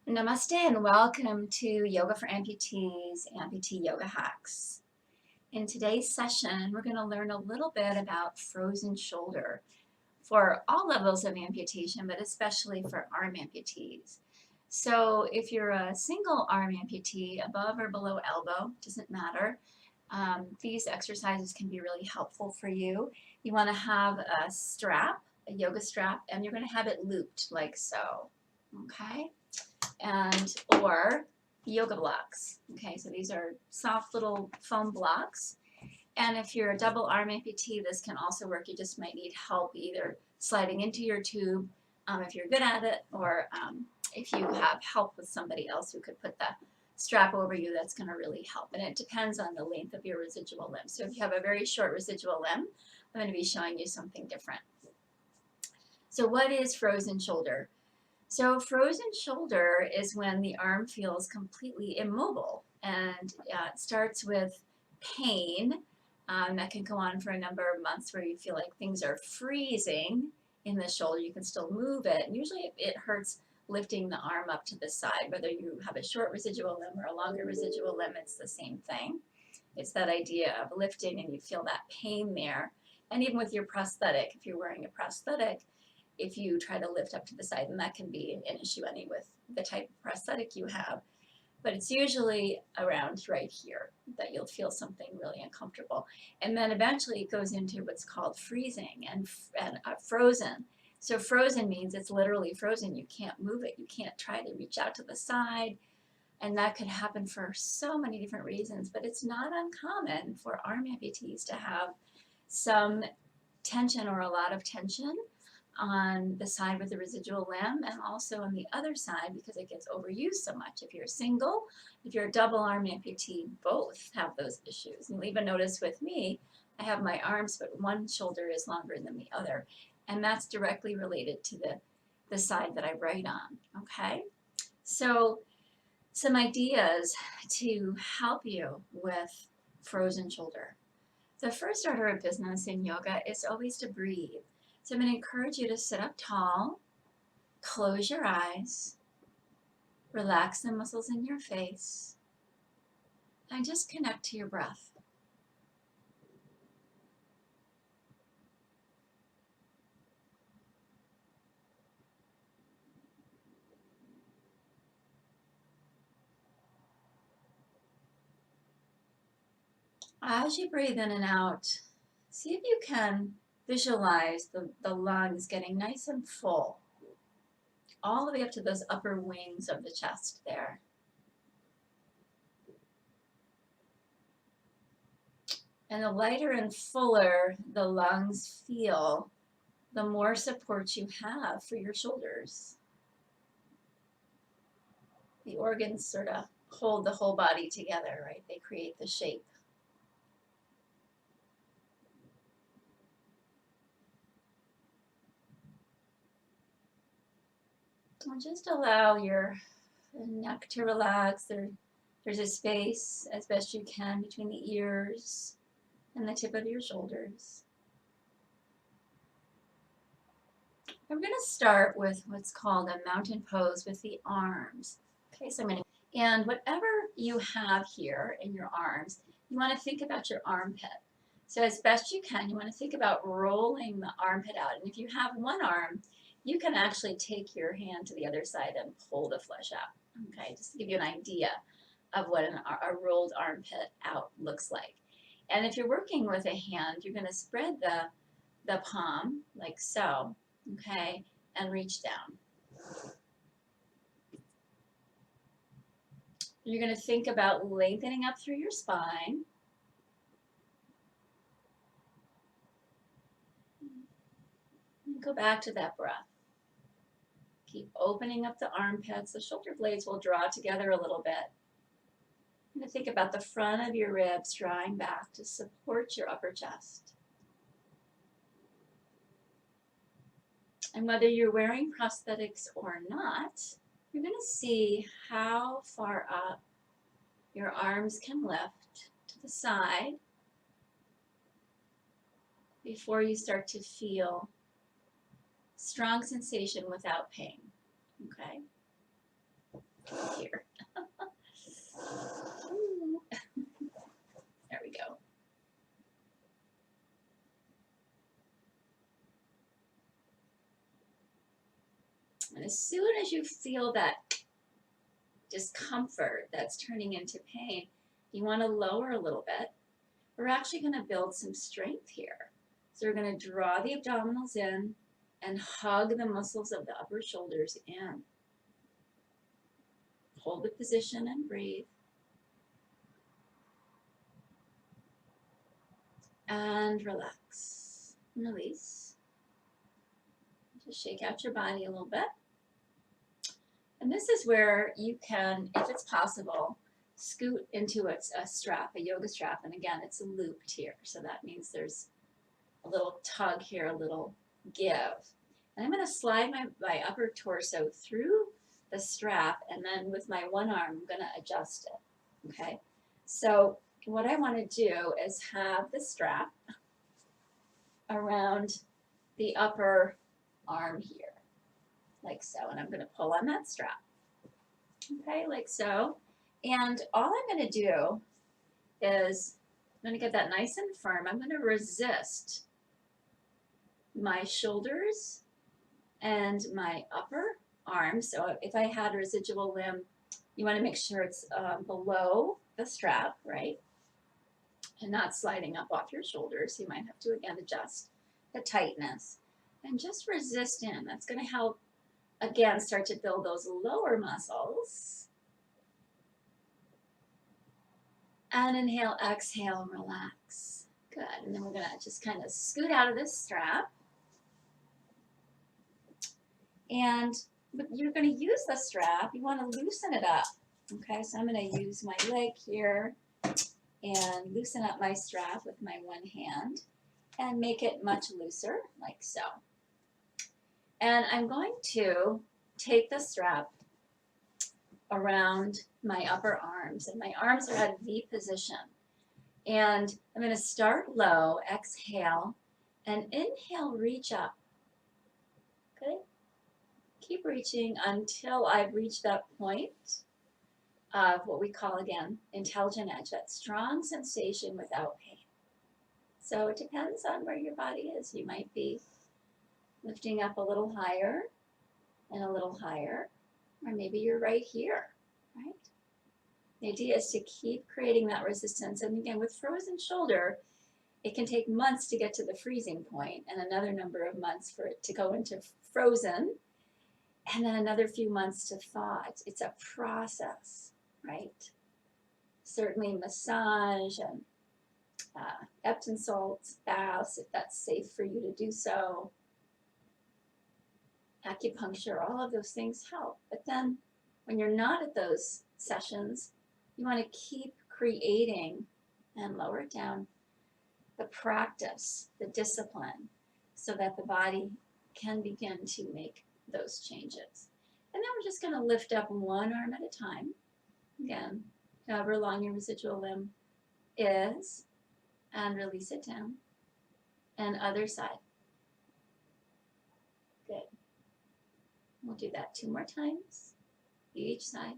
Namaste and welcome to Yoga for Amputees, Amputee Yoga Hacks. In today's session, we're going to learn a little bit about frozen shoulder for all levels of amputation, but especially for arm amputees. So if you're a single arm amputee, above or below elbow, doesn't matter, these exercises can be really helpful for you. You want to have a strap, a yoga strap, and you're going to have it looped like so, okay? Or yoga blocks. Okay, so these are soft little foam blocks. And if you're a double arm amputee, this can also work. You just might need help either sliding into your tube if you're good at it, or if you have help with somebody else who could put the strap over you, that's going to really help. And it depends on the length of your residual limb. So if you have a very short residual limb, I'm going to be showing you something different. So what is frozen shoulder? So frozen shoulder is when the arm feels completely immobile, and it starts with pain that can go on for a number of months where you feel like things are freezing in the shoulder. You can still move it, and usually it hurts lifting the arm up to the side. Whether you have a short residual limb or a longer residual limb, it's the same thing. It's that idea of lifting and you feel that pain there. And even with your prosthetic, if you're wearing a prosthetic, if you try to lift up to the side, and that can be an issue any with the type of prosthetic you have. But it's usually around right here that you'll feel something really uncomfortable. And then eventually it goes into what's called freezing and frozen. So frozen means it's literally frozen. You can't move it. You can't try to reach out to the side. And that could happen for so many different reasons, but it's not uncommon for arm amputees to have some tension or a lot of tension on the side with the residual limb, and also on the other side because it gets overused so much. If you're single, if you're a double arm amputee, both have those issues. You'll even notice with me, I have my arms, but one shoulder is longer than the other, and that's directly related to the side that I write on, okay? So some ideas to help you with frozen shoulder. The first order of business in yoga is always to breathe. So I'm going to encourage you to sit up tall, close your eyes, relax the muscles in your face, and just connect to your breath. As you breathe in and out, see if you can visualize the lungs getting nice and full, all the way up to those upper wings of the chest there. And the lighter and fuller the lungs feel, the more support you have for your shoulders. The organs sort of hold the whole body together, right? They create the shape. And just allow your neck to relax. There's a space as best you can between the ears and the tip of your shoulders. I'm going to start with what's called a mountain pose with the arms. Okay, so I'm going to, and whatever you have here in your arms, you want to think about your armpit. So as best you can, you want to think about rolling the armpit out. And if you have one arm, you can actually take your hand to the other side and pull the flesh out. Okay, just to give you an idea of what a rolled armpit out looks like. And if you're working with a hand, you're going to spread the palm like so, okay, and reach down. You're going to think about lengthening up through your spine. And go back to that breath. Keep opening up the armpits. The shoulder blades will draw together a little bit. You're going to think about the front of your ribs drawing back to support your upper chest. And whether you're wearing prosthetics or not, you're going to see how far up your arms can lift to the side before you start to feel strong sensation without pain. Okay? as you feel that discomfort that's turning into pain, you want to lower a little bit. We're actually going to build some strength here. So we're going to draw the abdominals in and hug the muscles of the upper shoulders in. Hold the position and breathe. And relax and release. Just shake out your body a little bit. And this is where you can, if it's possible, scoot into a strap, a yoga strap. And again, it's looped here. So that means there's a little tug here, a little give. And I'm going to slide my upper torso through the strap. And then with my one arm, I'm going to adjust it. Okay. So what I want to do is have the strap around the upper arm here, like so, and I'm going to pull on that strap, okay, like so, and all I'm going to do is I'm going to get that nice and firm. I'm going to resist my shoulders and my upper arm. So if I had a residual limb, you want to make sure it's below the strap, right, and not sliding up off your shoulders. You might have to again adjust the tightness and just resist in. That's going to help again start to build those lower muscles. And inhale, exhale, and relax. Good. And then we're going to just kind of scoot out of this strap. And you're going to use the strap. You want to loosen it up. Okay, so I'm going to use my leg here and loosen up my strap with my one hand and make it much looser, like so. And I'm going to take the strap around my upper arms, and my arms are at V position. And I'm going to start low, exhale, and inhale, reach up. Okay? Keep reaching until I've reached that point of what we call, again, intelligent edge, that strong sensation without pain. So it depends on where your body is. You might be lifting up a little higher and a little higher, or maybe you're right here, right? The idea is to keep creating that resistance. And again, with frozen shoulder, it can take months to get to the freezing point and another number of months for it to go into frozen, and then another few months to thaw. It's a process, right? Certainly massage and Epsom salts, baths, if that's safe for you to do so. Acupuncture, all of those things help. But then when you're not at those sessions, you want to keep creating and lower it down the practice, the discipline, so that the body can begin to make those changes. And then we're just going to lift up one arm at a time. Again, however long your residual limb is, and release it down. And other side. Good. We'll do that 2 more times, each side.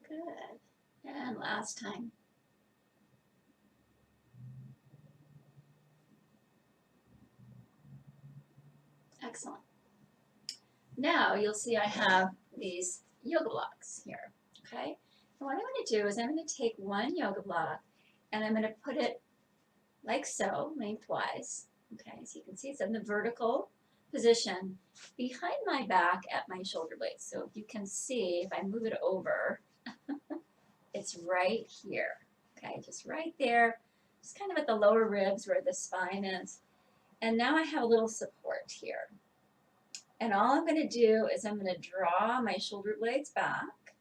Good. And last time. Excellent. Now you'll see I have these yoga blocks here, okay? And what I'm going to do is I'm going to take one yoga block and I'm going to put it like so, lengthwise, okay? So you can see it's in the vertical position behind my back at my shoulder blades. So if you can see, if I move it over, it's right here, okay? Just right there, just kind of at the lower ribs where the spine is. And now I have a little support here. And all I'm going to do is I'm going to draw my shoulder blades back.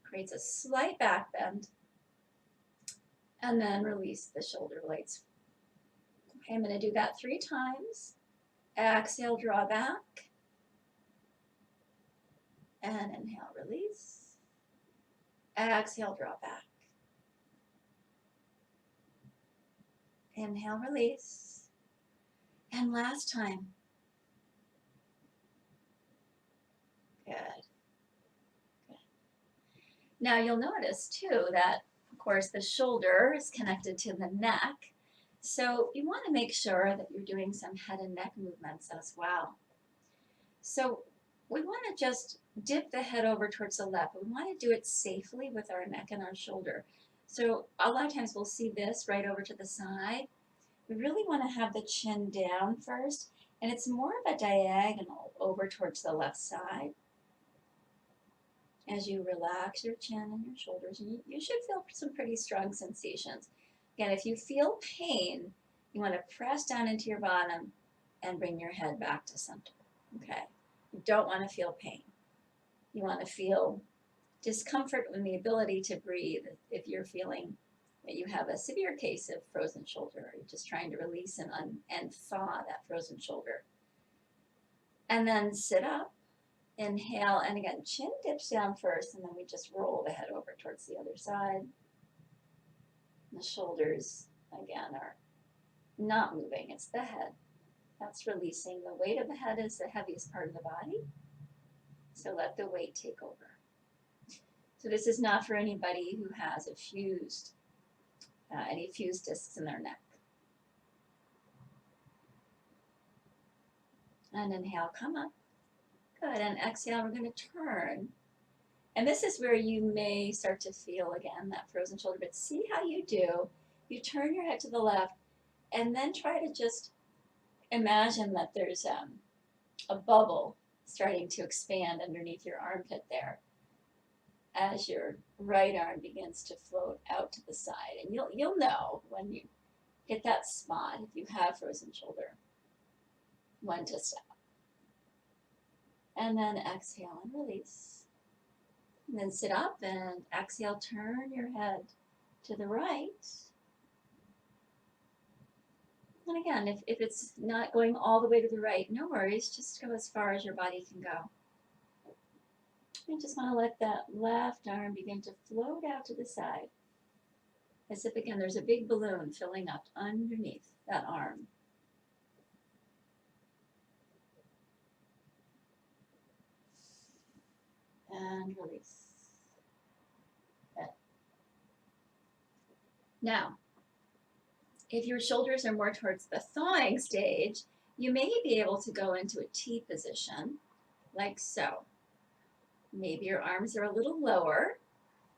Creates a slight back bend. And then release the shoulder blades. Okay, I'm going to do that 3 times. Exhale, draw back. And inhale, release. Exhale, draw back. Inhale, release. And last time. Good. Good. Now you'll notice too that course, the shoulder is connected to the neck. So you want to make sure that you're doing some head and neck movements as well. So we want to just dip the head over towards the left. We want to do it safely with our neck and our shoulder. So a lot of times we'll see this right over to the side. We really want to have the chin down first, and it's more of a diagonal over towards the left side. As you relax your chin and your shoulders, you should feel some pretty strong sensations. Again, if you feel pain, you want to press down into your bottom and bring your head back to center. Okay? You don't want to feel pain. You want to feel discomfort and the ability to breathe if you're feeling that you have a severe case of frozen shoulder, or you're just trying to release and thaw that frozen shoulder. And then sit up. Inhale, and again, chin dips down first, and then we just roll the head over towards the other side. The shoulders, again, are not moving. It's the head. That's releasing. The weight of the head is the heaviest part of the body, so let the weight take over. So this is not for anybody who has any fused discs in their neck. And inhale, come up. Good, and exhale, we're going to turn. And this is where you may start to feel, again, that frozen shoulder, but see how you do. You turn your head to the left, and then try to just imagine that there's a bubble starting to expand underneath your armpit there as your right arm begins to float out to the side. And you'll know when you hit that spot, if you have frozen shoulder, when to stop. And then exhale and release. And then sit up and exhale, turn your head to the right. And again, if it's not going all the way to the right, no worries, just go as far as your body can go. You just want to let that left arm begin to float out to the side. As if, again, there's a big balloon filling up underneath that arm. And release. Good. Now, if your shoulders are more towards the thawing stage, you may be able to go into a T position, like so. Maybe your arms are a little lower.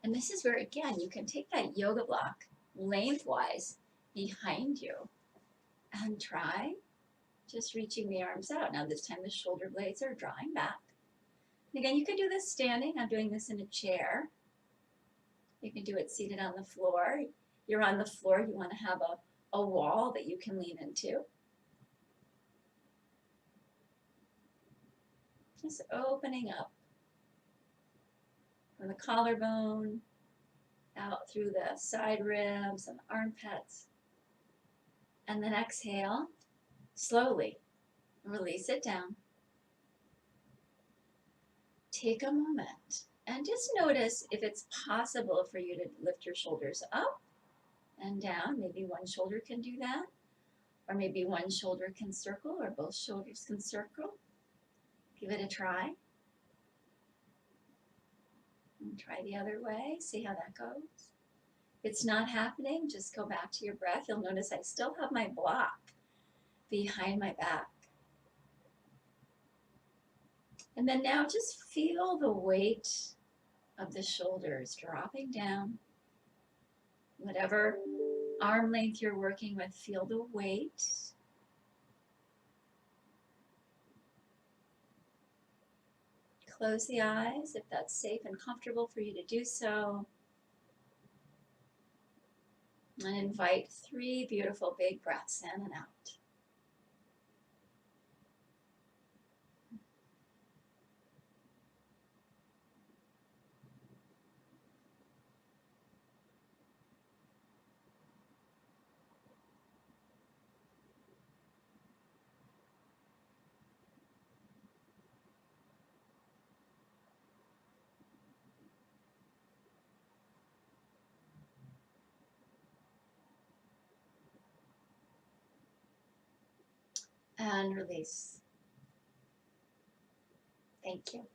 And this is where, again, you can take that yoga block lengthwise behind you and try just reaching the arms out. Now this time the shoulder blades are drawing back. And again, you can do this standing. I'm doing this in a chair. You can do it seated on the floor. You're on the floor, you want to have a wall that you can lean into. Just opening up from the collarbone, out through the side ribs and armpits. And then exhale, slowly release it down. Take a moment and just notice if it's possible for you to lift your shoulders up and down. Maybe one shoulder can do that, or maybe one shoulder can circle, or both shoulders can circle. Give it a try. And try the other way, see how that goes. If it's not happening, just go back to your breath. You'll notice I still have my block behind my back. And then now just feel the weight of the shoulders dropping down. Whatever arm length you're working with, feel the weight. Close the eyes if that's safe and comfortable for you to do so. And invite 3 beautiful big breaths in and out. And release. Thank you.